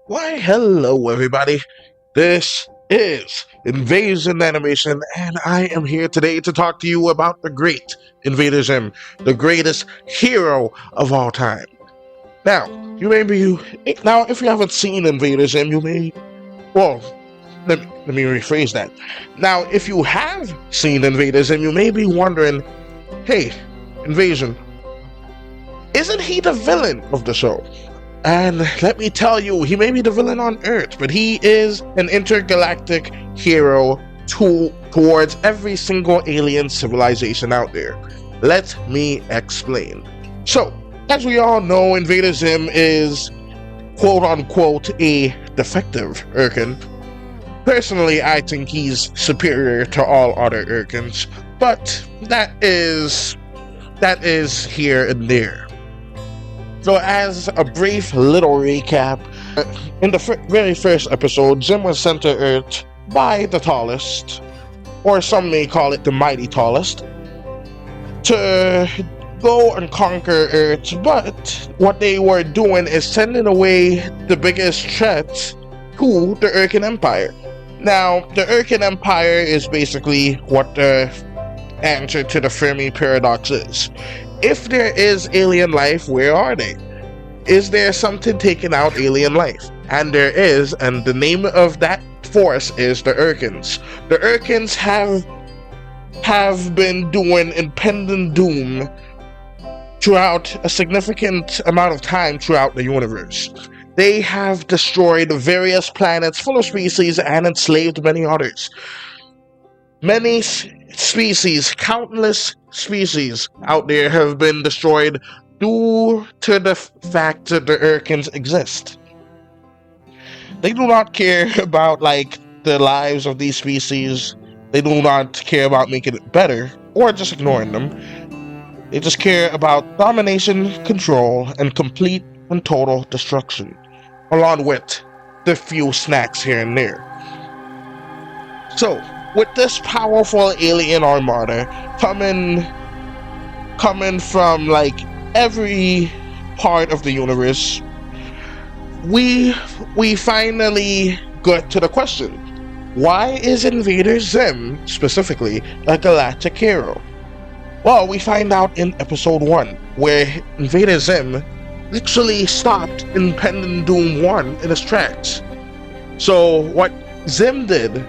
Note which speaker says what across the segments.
Speaker 1: Why, hello everybody. This is Invasion Animation, and I am here today to talk to you about the great Invader Zim, the greatest hero of all time. Now, if you haven't seen Invader Zim, well, let me rephrase that. Now, if you have seen Invader Zim, you may be wondering, hey, Invasion, isn't he the villain of the show? And let me tell you, he may be the villain on Earth, but he is an intergalactic hero towards every single alien civilization out there. Let me explain. So, as we all know, Invader Zim is quote-unquote a defective Irken. Personally, I think he's superior to all other Irkens, but that is here and there. So as a brief little recap, in the very first episode, Zim was sent to Earth by the tallest, or some may call it the mighty tallest, to go and conquer Earth, but what they were doing is sending away the biggest threat to the Irken Empire. Now, the Irken Empire is basically what the answer to the Fermi paradox is. If there is alien life, where are they? Is there something taking out alien life? And there is, and the name of that force is the Irkens. The Irkens have been doing impending doom throughout a significant amount of time throughout the universe. They have destroyed various planets full of species and enslaved many others. Many species, countless species out there have been destroyed due to the fact that the Irkens exist. They do not care about the lives of these species. They do not care about making it better or just ignoring them. They just care about domination, control, and complete and total destruction, along with the few snacks here and there. So, with this powerful alien armada coming from every part of the universe, we finally got to the question: why is Invader Zim specifically a galactic hero? Well, we find out in episode 1, where Invader Zim literally stopped Impending Doom 1 in his tracks. So what Zim did,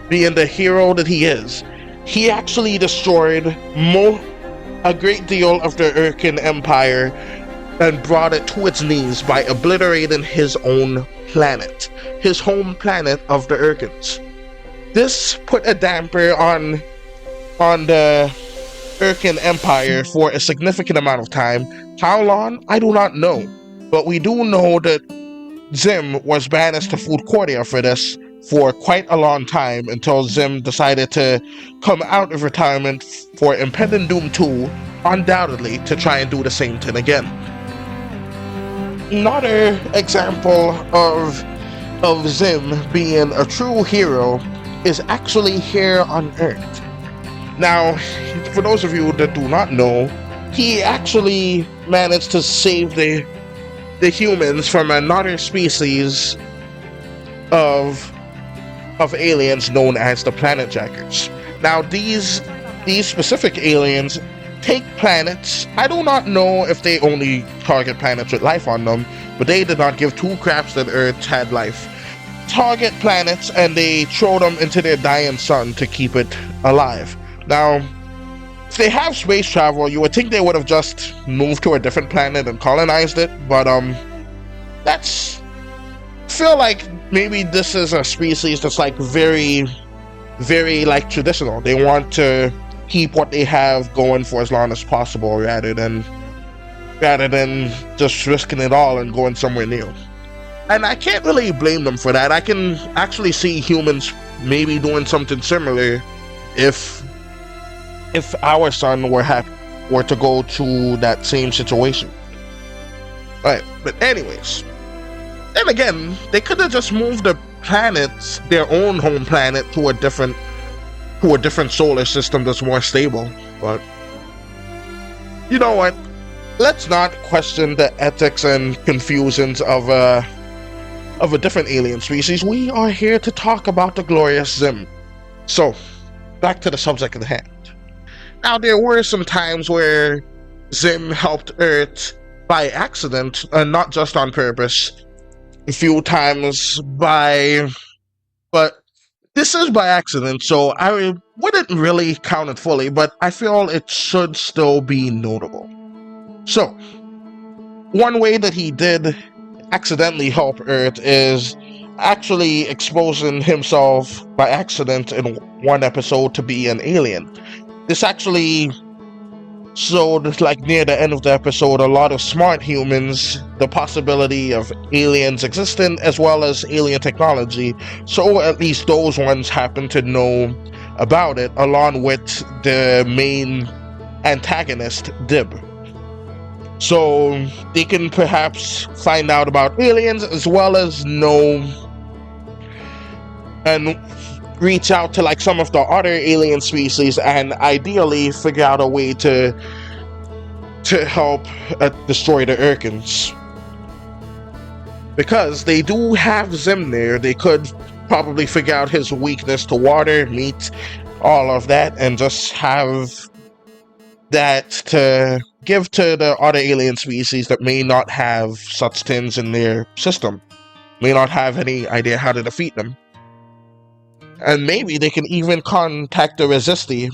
Speaker 1: being the hero that he is, he actually destroyed a great deal of the Irken Empire and brought it to its knees by obliterating his own planet, his home planet of the Irkens. This put a damper on the Irken Empire for a significant amount of time. How long? I do not know. But we do know that Zim was banished to Foodcordia for this for quite a long time, until Zim decided to come out of retirement for Impending Doom 2, undoubtedly to try and do the same thing again. Another example of Zim being a true hero is actually here on Earth. Now, for those of you that do not know, he actually managed to save the humans from another species of aliens known as the Planet Jackers. Now, these specific aliens take planets. I do not know if they only target planets with life on them, but they did not give two craps that Earth had life. Target planets and they throw them into their dying sun to keep it alive. Now, if they have space travel, you would think they would have just moved to a different planet and colonized it, but that's... feel like maybe this is a species that's very, very traditional. They want to keep what they have going for as long as possible rather than just risking it all and going somewhere new. And I can't really blame them for that. I can actually see humans maybe doing something similar if our sun were to go to that same situation. Right, but anyways, then again, they could have just moved the planets, their own home planet, to a different solar system that's more stable. But you know what? Let's not question the ethics and confusions of of a different alien species, we are here to talk about the glorious Zim. So, back to the subject at hand. Now, there were some times where Zim helped Earth by accident, and not just on purpose. A few times but this is by accident, so I wouldn't really count it fully, but I feel it should still be notable. So, one way that he did accidentally help Earth is actually exposing himself by accident in one episode to be an alien. This actually showed, like near the end of the episode, a lot of smart humans, the possibility of aliens existing as well as alien technology. So at least those ones happen to know about it, along with the main antagonist, Dib. So they can perhaps find out about aliens as well as know and reach out to like some of the other alien species and ideally figure out a way to help destroy the Irkens. Because they do have Zim there, they could probably figure out his weakness to water, meat, all of that, and just have that to give to the other alien species that may not have such things in their system, may not have any idea how to defeat them. And maybe they can even contact the Resisti,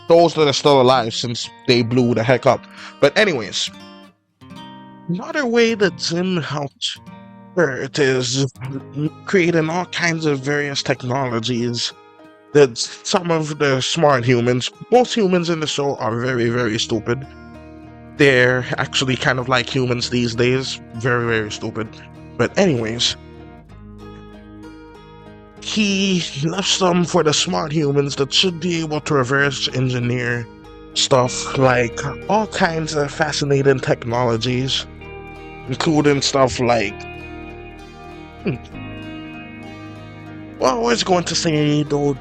Speaker 1: those that are still alive since they blew the heck up. But anyways, another way that Zim helped Earth is creating all kinds of various technologies that some of the smart humans, most humans in the show are very, very stupid. They're actually kind of like humans these days, very, very stupid. But anyways, he left some for the smart humans that should be able to reverse engineer stuff like all kinds of fascinating technologies, including stuff like well, I was going to say those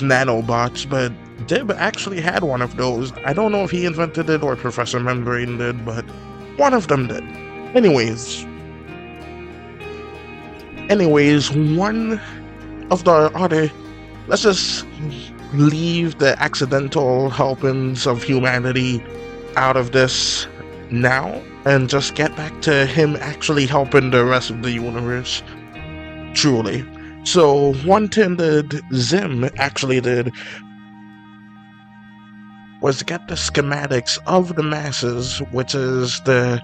Speaker 1: nanobots, but Dib actually had one of those. I don't know if he invented it or Professor Membrane did, but one of them did. Anyways, one of the other, let's just leave the accidental helpings of humanity out of this now and just get back to him actually helping the rest of the universe. Truly. So one thing that Zim actually did was get the schematics of the masses, which is the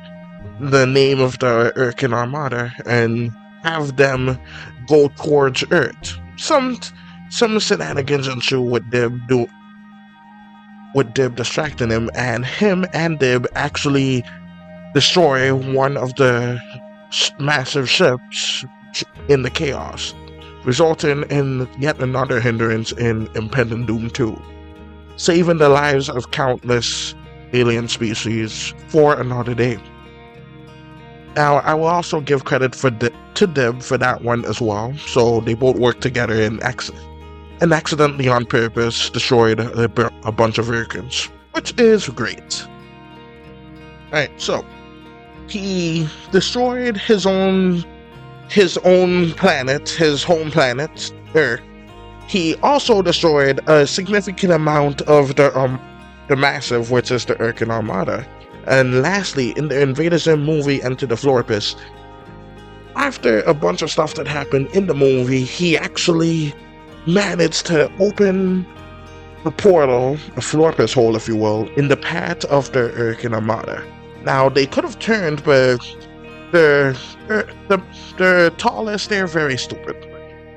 Speaker 1: name of the Irken Armada, and have them go towards Earth. Some shenanigans ensue with Dib distracting him, and Dib actually destroy one of the massive ships in the chaos, resulting in yet another hindrance in impending doom 2, saving the lives of countless alien species for another day. Now, I will also give credit to Dib for that one as well. So they both worked together and accidentally on purpose destroyed a bunch of Irkens, which is great. Alright, so he destroyed his own planet, his home planet, Earth. He also destroyed a significant amount of the massive, which is the Irken Armada. And lastly, in the Invader Zim movie Enter the Florpus, after a bunch of stuff that happened in the movie, he actually managed to open a portal, a Florpus hole, if you will, in the path of the Irken Armada. Now, they could have turned, but the tallest, they're very stupid.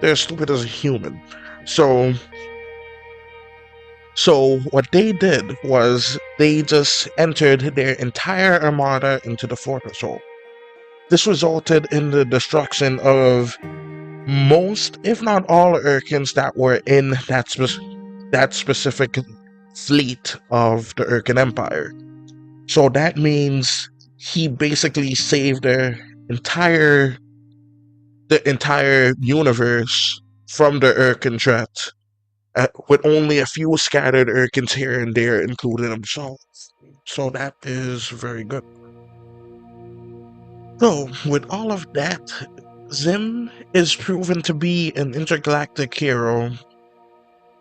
Speaker 1: They're stupid as a human. So what they did was they just entered their entire armada into the Florpus hole. This resulted in the destruction of most, if not all, Irkens that were in that specific fleet of the Irken Empire. So that means he basically saved the entire universe from the Irken threat, with only a few scattered Irkens here and there, including himself. So that is very good. So, with all of that Zim is proven to be an intergalactic hero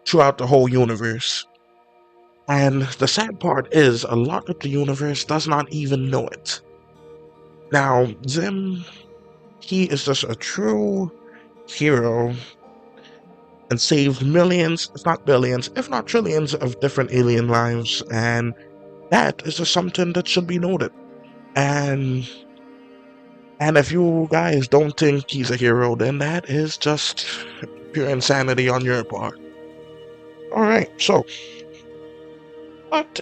Speaker 1: throughout the whole universe. And the sad part is, a lot of the universe does not even know it. Now, Zim, he is just a true hero and saved millions, if not billions, if not trillions of different alien lives, and that is just something that should be noted. And if you guys don't think he's a hero, then that is just pure insanity on your part. Alright, so, but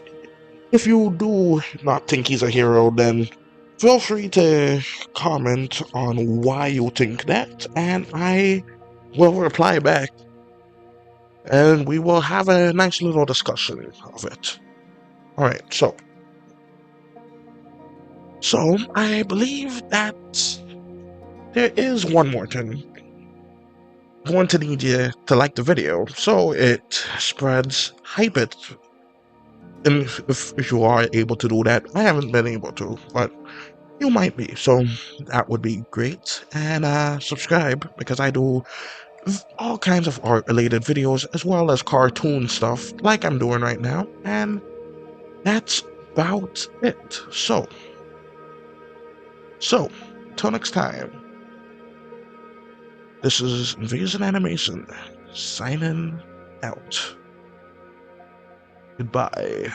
Speaker 1: if you do not think he's a hero, then feel free to comment on why you think that, and I will reply back, and we will have a nice little discussion of it. Alright, so I believe that there is one more thing. I'm going to need you to like the video so it spreads hype it. And if you are able to do that, I haven't been able to, but you might be, so that would be great. And subscribe, because I do all kinds of art related videos as well as cartoon stuff like I'm doing right now, and that's about it. So till next time, this is Invasion Animation signing out. Goodbye.